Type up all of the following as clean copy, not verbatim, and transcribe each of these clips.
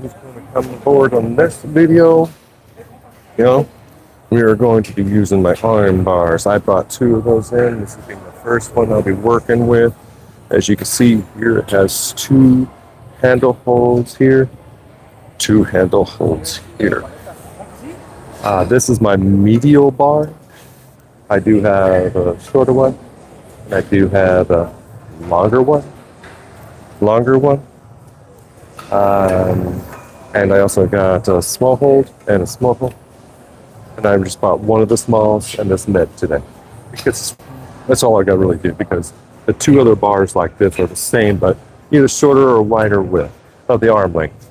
Who's going to come forward on this video? You know, we are going to be using my arm bars. I brought two of those in. This is being the first one I'll be working with. As you can see here, it has two handle holes here, two handle holes here. This is my medial bar. I do have a shorter one, and I do have a longer one. Longer one. And I also got a small hold and a small hold. And I just bought one of the smalls and this mid today. Because that's all I got to really do, because the two other bars like this are the same, but either shorter or wider width of the arm length.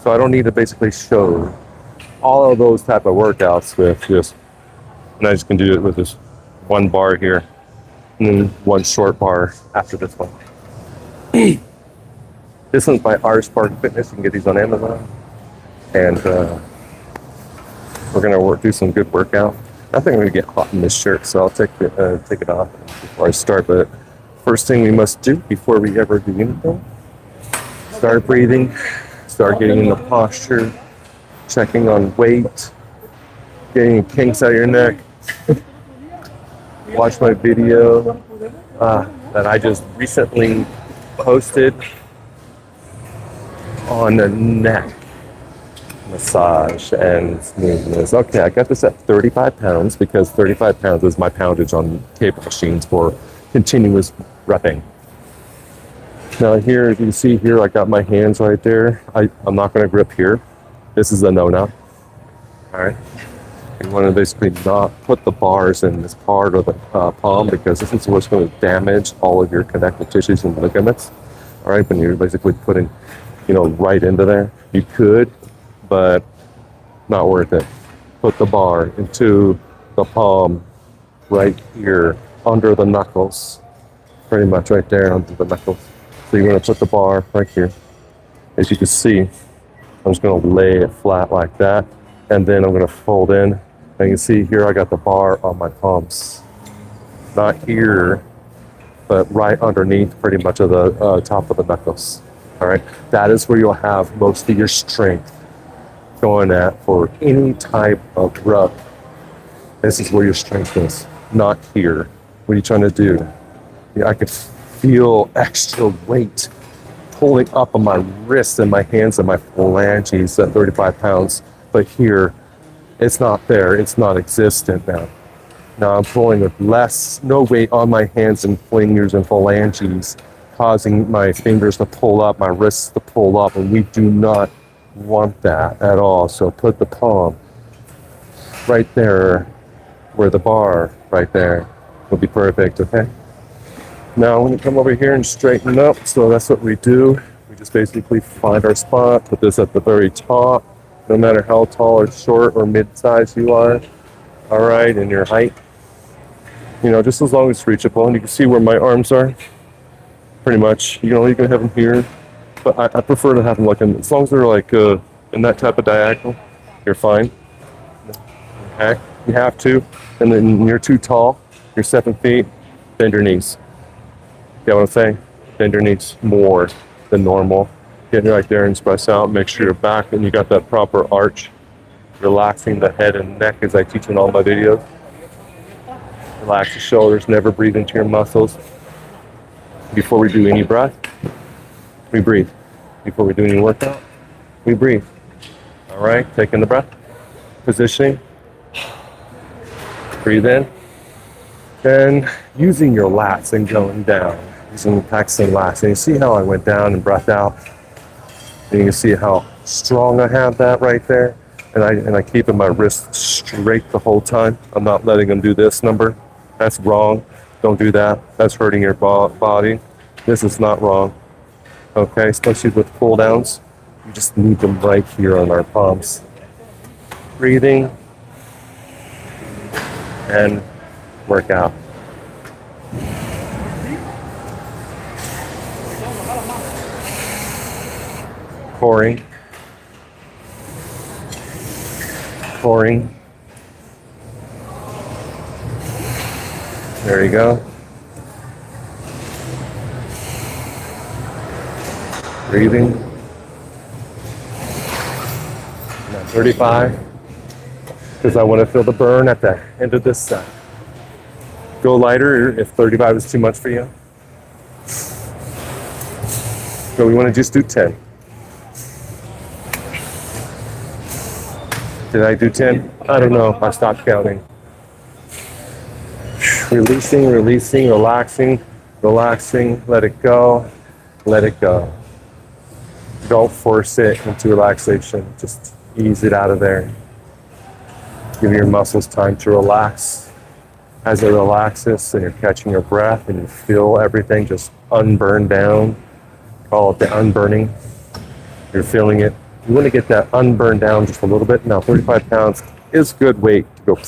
So I don't need to basically show all of those type of workouts with just, and I just can do it with this one bar here and then one short bar after this one. This one's by R Spark Fitness. You can get these on Amazon. And we're gonna do some good workout. I think I'm gonna get hot in this shirt, so I'll take it off before I start. But first thing we must do before we ever do anything, start breathing, start getting in the posture, checking on weight, getting kinks out of your neck. Watch my video that I just recently posted on the neck massage and smoothness. Okay, I got this at 35 pounds because 35 pounds is my poundage on cable machines for continuous repping. Now here, as you can see here, I got my hands right there. I'm not going to grip here. This is a no-no. All right. You want to basically not put the bars in this part of the palm, because this is what's going to damage all of your connective tissues and ligaments. All right, when you're basically putting, right into there. You could, but not worth it. Put the bar into the palm right here under the knuckles, pretty much right there under the knuckles. So you're going to put the bar right here. As you can see, I'm just going to lay it flat like that, and then I'm going to fold in. And you can see here I got the bar on my palms. Not here, but right underneath pretty much of the top of the knuckles. All right, that is where you'll have most of your strength going at for any type of rub. This is where your strength is, not here. What are you trying to do? I could feel extra weight pulling up on my wrists and my hands and my phalanges at 35 pounds, but here, it's not there. It's not existent now. Now I'm pulling with no weight on my hands and fingers and phalanges, causing my fingers to pull up, my wrists to pull up, and we do not want that at all. So put the palm right there where the bar right there will be perfect, okay? Now when you come over here and straighten up, so that's what we do. We just basically find our spot, put this at the very top, no matter how tall or short or mid-size you are, all right, and your height. Just as long as it's reachable, and you can see where my arms are. Pretty much, you can have them here, but I prefer to have them as long as they're in that type of diagonal, you're fine. Okay, you have to, and then you're too tall, you're 7 feet, bend your knees. Get what I'm saying? Bend your knees more than normal. Get right there and press out, make sure you're back and you got that proper arch. Relaxing the head and neck as I teach in all my videos. Relax the shoulders, never breathe into your muscles. Before we do any breath, we breathe. Before we do any workout, we breathe. All right, taking the breath, positioning, breathe in. Then using your lats and going down, using practicing lats. And you see how I went down and breath out? And you can see how strong I have that right there. And I keep my wrist straight the whole time. I'm not letting them do this number. That's wrong. Don't do that. That's hurting your body. This is not wrong. Okay, especially with pull downs. You just need them right here on our palms. Breathing and work out. Coring. Coring. There you go. Breathing. Now 35, because I want to feel the burn at the end of this set. Go lighter if 35 is too much for you. So we want to just do 10. Did I do 10? I don't know. I stopped counting. Releasing, releasing, relaxing, relaxing. Let it go. Let it go. Don't force it into relaxation. Just ease it out of there. Give your muscles time to relax. As it relaxes and you're catching your breath and you feel everything just unburn down. Call it the unburning. You're feeling it. You want to get that unburned down just a little bit. Now 35 pounds is good weight to go.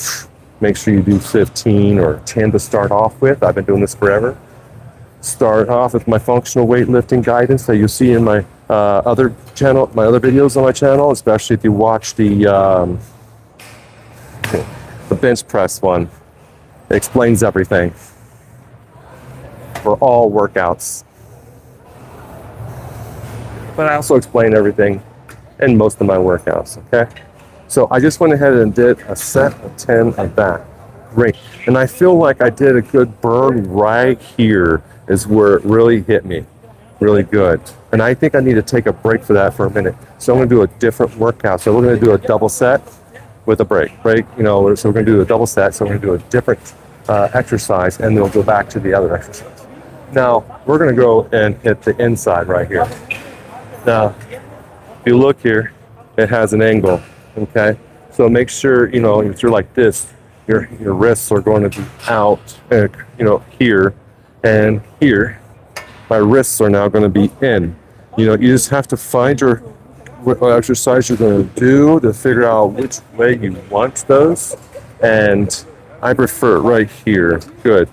Make sure you do 15 or 10 to start off with. I've been doing this forever. Start off with my functional weightlifting guidance that you see in my other channel, my other videos on my channel, especially if you watch the bench press one. It explains everything for all workouts. But I also explain everything in most of my workouts, okay? So I just went ahead and did a set of 10 of that. Great. And I feel like I did a good burn right here is where it really hit me. Really good. And I think I need to take a break for that for a minute. So I'm going to do a different workout. So we're going to do a double set with a break. Break, you know, so we're going to do a double set. So we're going to do a different exercise, and then we'll go back to the other exercise. Now, we're going to go and hit the inside right here. Now, if you look here, it has an angle, okay? So make sure, you know, if you're like this, your wrists are going to be out, you know, here and here. My wrists are now going to be in. You know, you just have to find what exercise you're going to do to figure out which way you want those. And I prefer it right here. Good.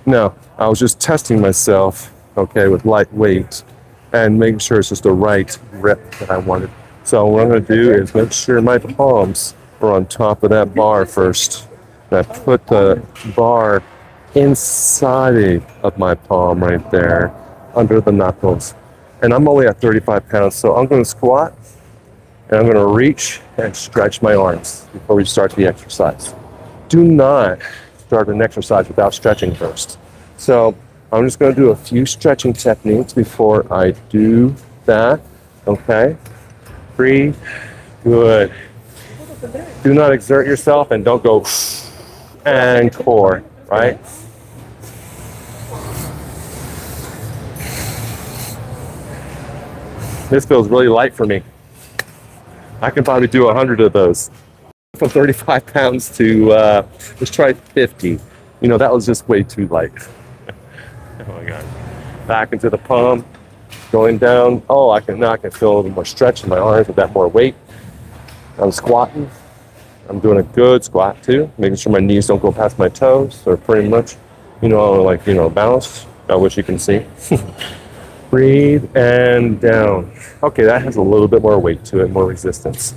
Now, I was just testing myself, okay, with light weight and making sure it's just the right grip that I wanted. So what I'm going to do is make sure my palms are on top of that bar first. And I put the bar inside of my palm right there, under the knuckles. And I'm only at 35 pounds, so I'm going to squat and I'm going to reach and stretch my arms before we start the exercise. Do not start an exercise without stretching first. So I'm just going to do a few stretching techniques before I do that. Okay? Breathe. Good. Do not exert yourself and don't go and core, right? This feels really light for me. I can probably do 100 of those. From 35 pounds to, let's try 50. You know, that was just way too light. Oh my God. Back into the palm, going down. Oh, now I can feel a little more stretch in my arms with that more weight. I'm squatting. I'm doing a good squat too, making sure my knees don't go past my toes. They're pretty much, you know, like, you know, balanced, which you can see. Breathe and down. Okay, that has a little bit more weight to it, more resistance.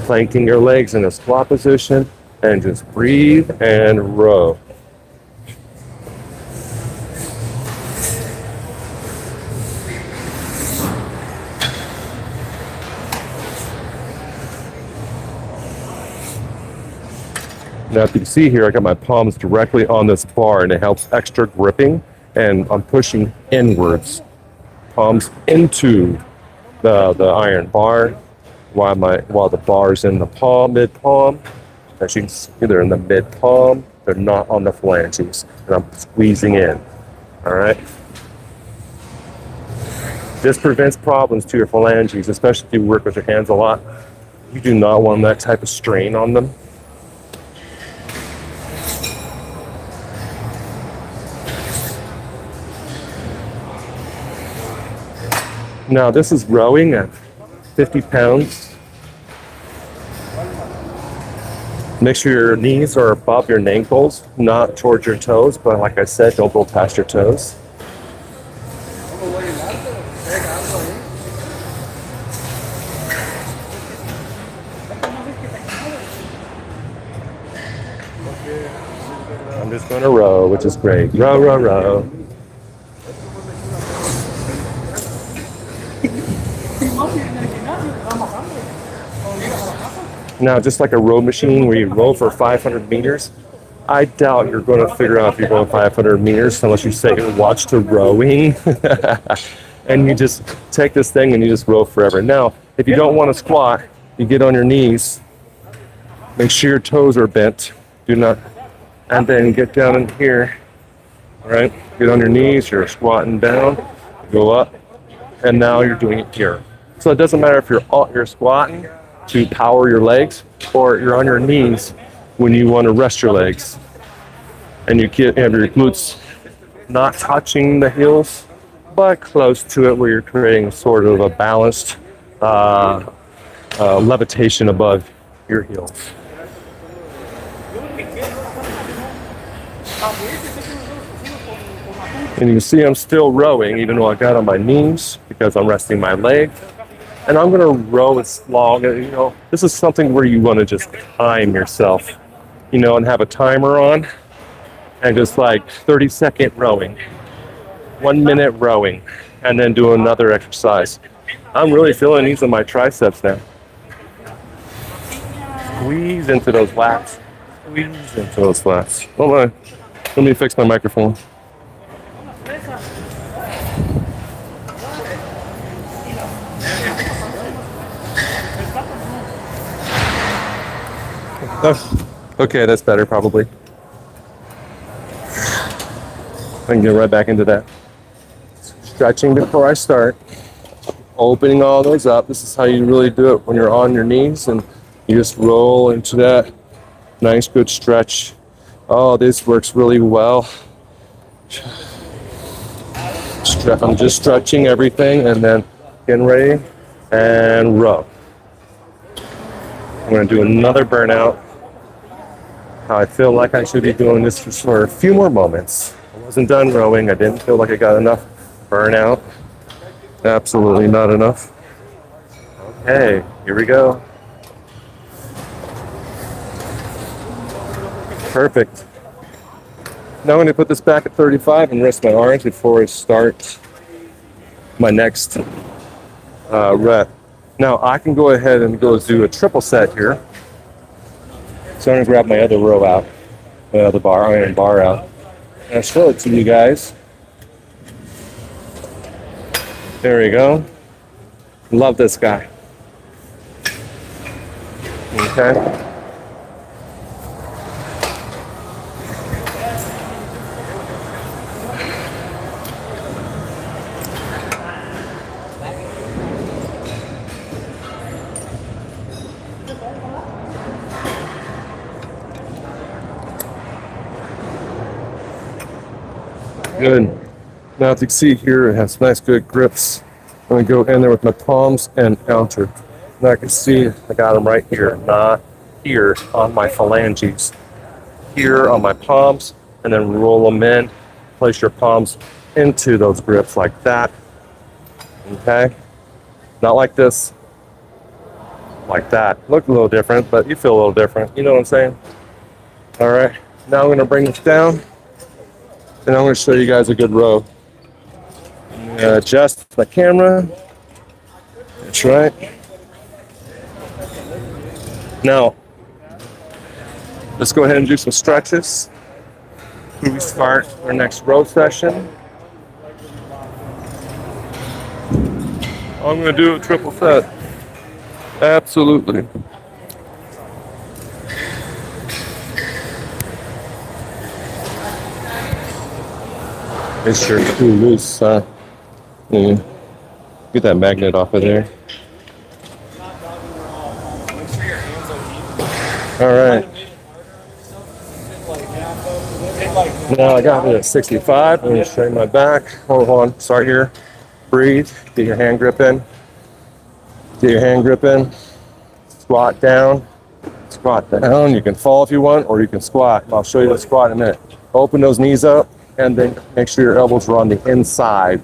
Planking your legs in a squat position and just breathe and row. Now, if you can see here, I got my palms directly on this bar and it helps extra gripping, and I'm pushing inwards. Palms into the iron bar while the bar's in the palm, mid palm. As you can see, they're in the mid palm, they're not on the phalanges, and I'm squeezing in. All right. This prevents problems to your phalanges, especially if you work with your hands a lot. You do not want that type of strain on them. Now this is rowing at 50 pounds. Make sure your knees are above your ankles, not towards your toes, but like I said, don't go past your toes. I'm just going to row, which is great. Row, row, row. Now, just like a row machine where you row for 500 meters, I doubt you're going to figure out if you're going 500 meters unless you say watch to rowing. And you just take this thing and you just row forever. Now, if you don't want to squat, you get on your knees. Make sure your toes are bent. Do not, and then get down in here. All right, get on your knees. You're squatting down. Go up, and now you're doing it here. So it doesn't matter if you're squatting to power your legs, or you're on your knees when you want to rest your legs, and you have your glutes not touching the heels, but close to it, where you're creating sort of a balanced levitation above your heels. And you can see I'm still rowing, even though I got on my knees, because I'm resting my leg. And I'm gonna row as long, this is something where you wanna just time yourself, and have a timer on, and just like 30-second rowing, 1 minute rowing, and then do another exercise. I'm really feeling these in my triceps now. Squeeze into those lats. Squeeze into those lats. Hold on. Let me fix my microphone. Okay, that's better probably. I can get right back into that. Stretching before I start. Opening all those up. This is how you really do it when you're on your knees, and you just roll into that nice good stretch. Oh, this works really well. I'm just stretching everything and then getting ready and row. I'm going to do another burnout. I feel like I should be doing this for a few more moments. I wasn't done rowing. I didn't feel like I got enough burnout. Absolutely not enough. Okay, here we go. Perfect. Now I'm going to put this back at 35 and rest my arms before I start my next rep. Now I can go ahead and go do a triple set here. So I'm going to grab my other row out, my other iron bar out, and I'll show it to you guys. There we go. Love this guy. Okay. Good. Now as you can see here, it has nice good grips. I'm going to go in there with my palms and counter. Now I can see I got them right here, not here on my phalanges. Here on my palms, and then roll them in. Place your palms into those grips like that. Okay? Not like this. Like that. Look a little different, but you feel a little different. You know what I'm saying? All right. Now I'm going to bring this down. And I'm going to show you guys a good row. Adjust the camera. That's right. Now, let's go ahead and do some stretches. We start our next row session. I'm going to do a triple set. Absolutely. Make sure it's too loose. Get that magnet off of there. All right. Now I got it at 65. I'm going to straighten my back. Hold on. Start here. Breathe. Get your hand grip in. Get your hand grip in. Squat down. Squat down. You can fall if you want, or you can squat. I'll show you the squat in a minute. Open those knees up, and then make sure your elbows are on the inside,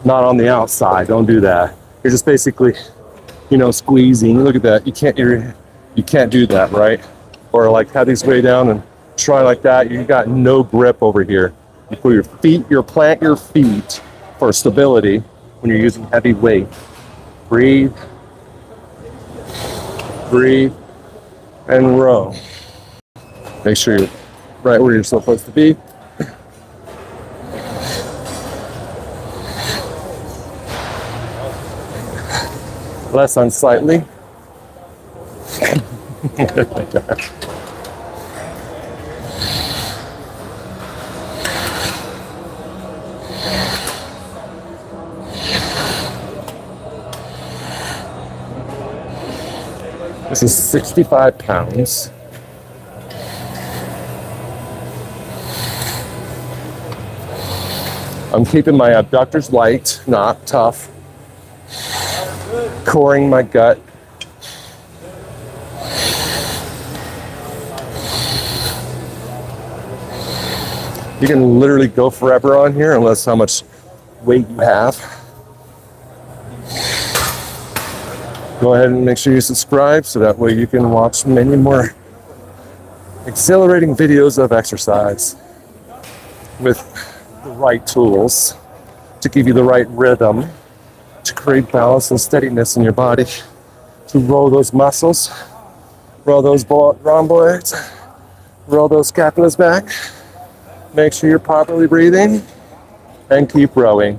not on the outside. Don't do that. You're just basically, squeezing. Look at that. You can't do that, right? Or like have these way down and try like that. You got no grip over here. You put your feet, plant your feet for stability when you're using heavy weight. Breathe. breathe, and row. Make sure you're right where you're supposed to be. Less unsightly. This is 65 pounds. I'm keeping my abductors light, not tough. Coring my gut. You can literally go forever on here unless how much weight you have. Go ahead and make sure you subscribe so that way you can watch many more exhilarating videos of exercise with the right tools to give you the right rhythm, to create balance and steadiness in your body, to roll those muscles, roll those rhomboids, roll those scapulas back. Make sure you're properly breathing and keep rowing.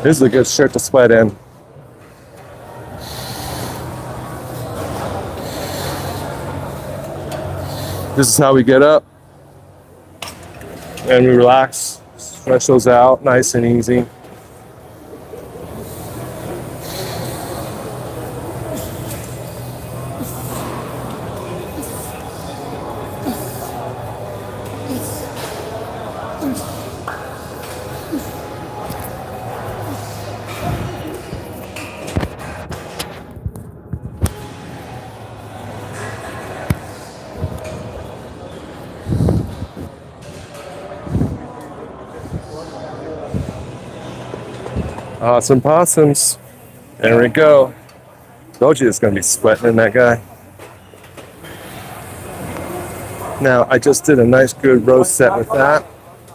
This is a good shirt to sweat in. This is how we get up and we relax, stretch those out nice and easy. Awesome possums. There we go. Told you it's going to be sweating in that guy. Now, I just did a nice good row set with that.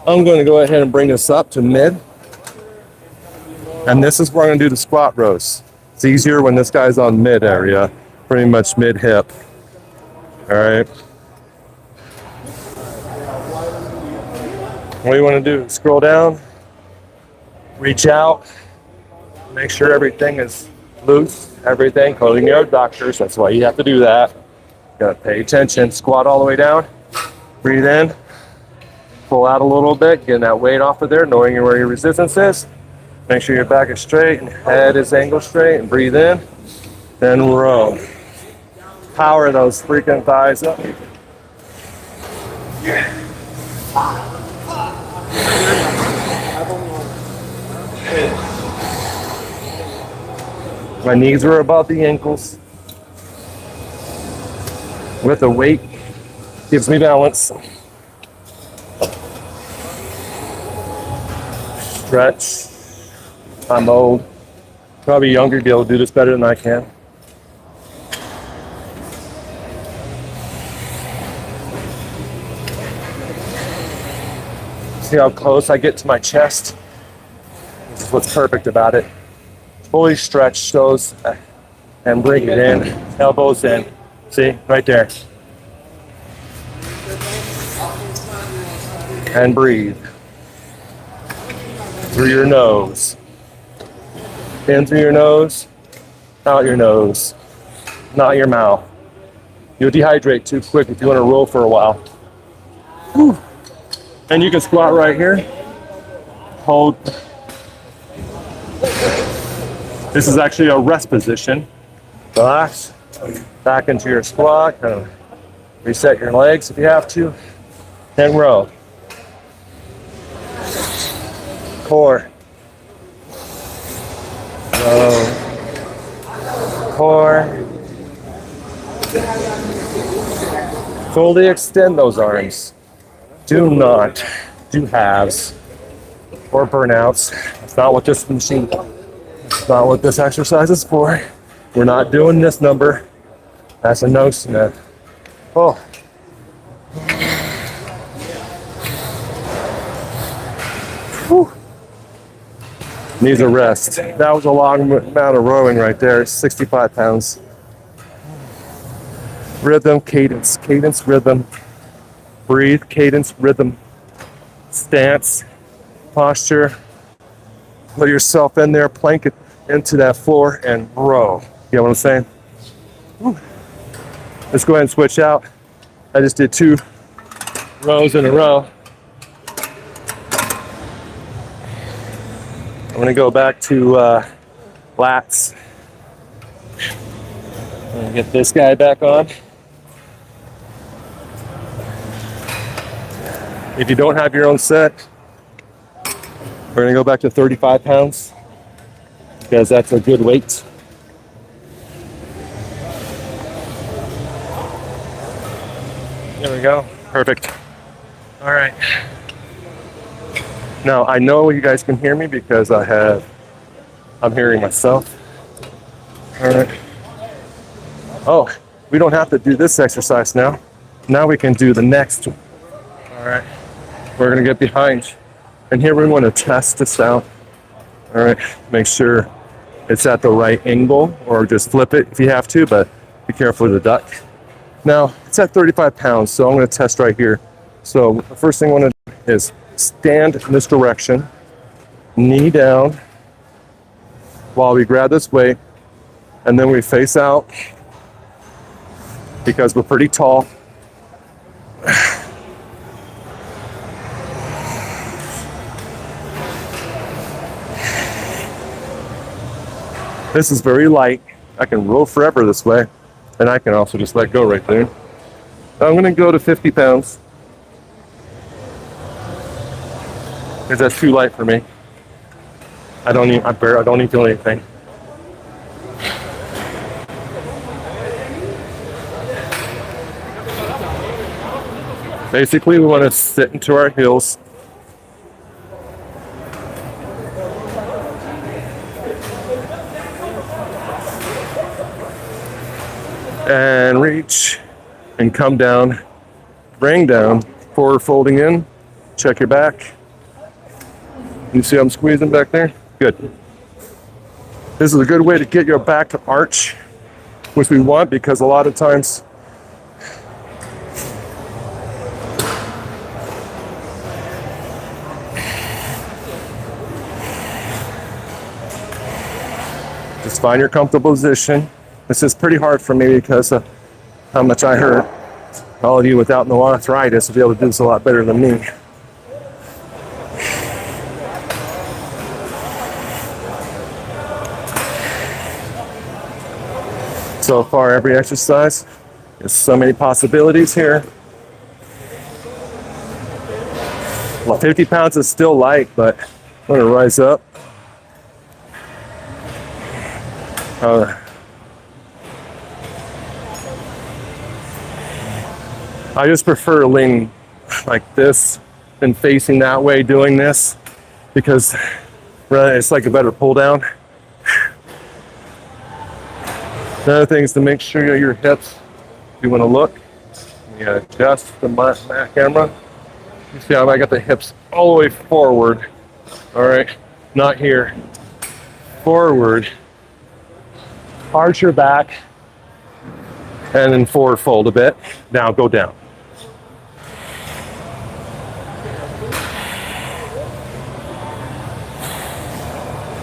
I'm going to go ahead and bring this up to mid. And this is where I'm going to do the squat rows. It's easier when this guy's on mid area, pretty much mid hip. All right. What you want to do? Scroll down, reach out, make sure everything is loose, everything, including your abductors. That's why you have to do that. You gotta pay attention. Squat all the way down. Breathe in. Pull out a little bit, getting that weight off of there, knowing where your resistance is. Make sure your back is straight and head is angled straight, and breathe in. Then row. Power those freaking thighs up. My knees are above the ankles. With the weight, gives me balance. Stretch. I'm old. Probably younger to be able to do this better than I can. See how close I get to my chest? This is what's perfect about it. Fully stretch those and bring it in. Elbows in. See, right there. And breathe. Through your nose. In through your nose, out your nose, not your mouth. You'll dehydrate too quick if you want to roll for a while. Whew. And you can squat right here. Hold. This is actually a rest position. Relax. Back into your squat. Kind of reset your legs if you have to. And row. Core. Row. Core. Fully extend those arms. Do not do halves or burnouts. That's not what this machine, that's not what this exercise is for. We're not doing this number. That's a no, Smith. Oh. Whew. Needs a rest. That was a long amount of rowing right there. 65 pounds. Rhythm, cadence, cadence, rhythm. Breathe, cadence, rhythm. Stance, posture. Put yourself in there, plank it into that floor and row. You know what I'm saying? Woo. Let's go ahead and switch out. I just did 2 rows in a row. I'm gonna go back to lats. I'm gonna get this guy back on. If you don't have your own set, we're gonna go back to 35 pounds because that's a good weight. There we go, perfect. All right. Now I know you guys can hear me because I'm hearing myself. All right. Oh, we don't have to do this exercise now. Now we can do the next one. All right. We're gonna get behind. And here we want to test this out. All right, make sure it's at the right angle or just flip it if you have to, but be careful of the duck. Now, it's at 35 pounds, so I'm going to test right here. So the first thing I want to do is stand in this direction, knee down while we grab this weight, and then we face out because we're pretty tall. This is very light. I can row forever this way, and I can also just let go right there. I'm gonna go to 50 pounds because that's too light for me. I don't even feel anything. Basically, we want to sit into our heels. And reach and come down, bring down, forward folding in, check your back. You see I'm squeezing back there? Good. This is a good way to get your back to arch, which we want because a lot of times just find your comfortable position. This is pretty hard for me because of how much I hurt. All of you without no arthritis will be able to do this a lot better than me. So far, every exercise, there's so many possibilities here. Well, 50 pounds is still light, but I'm gonna rise up. I just prefer leaning like this than facing that way doing this because it's like a better pull down. Another thing is to make sure your hips, if you want to look, you adjust the camera. You see how I got the hips all the way forward. All right, not here. Forward. Arch your back and then forward fold a bit. Now go down.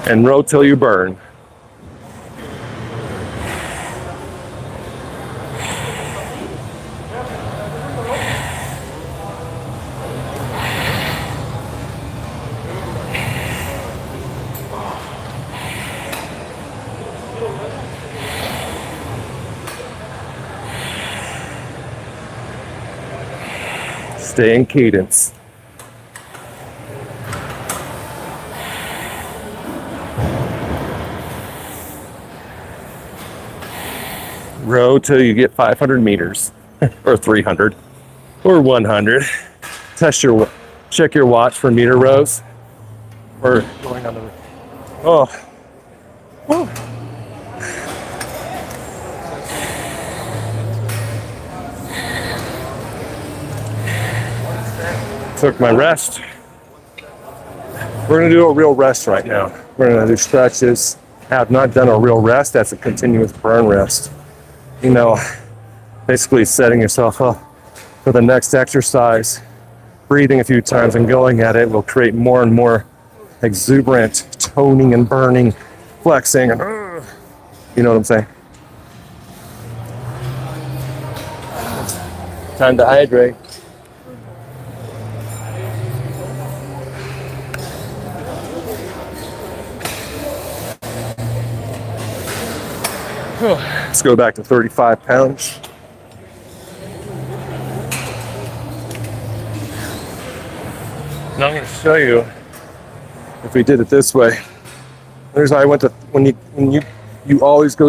And row till you burn. Stay in cadence. Row till you get 500 meters, or 300, or 100. Check your watch for meter rows. We're going on the. Oh. Woo. Took my rest. We're gonna do a real rest right now. We're gonna do stretches. Have not done a real rest. That's a continuous burn rest. You know, basically setting yourself up for the next exercise. Breathing a few times and going at it will create more and more exuberant toning and burning, flexing, and you know what I'm saying? Time to hydrate. Let's go back to 35 pounds. Now I'm going to show you if we did it this way. There's how I went to when you always go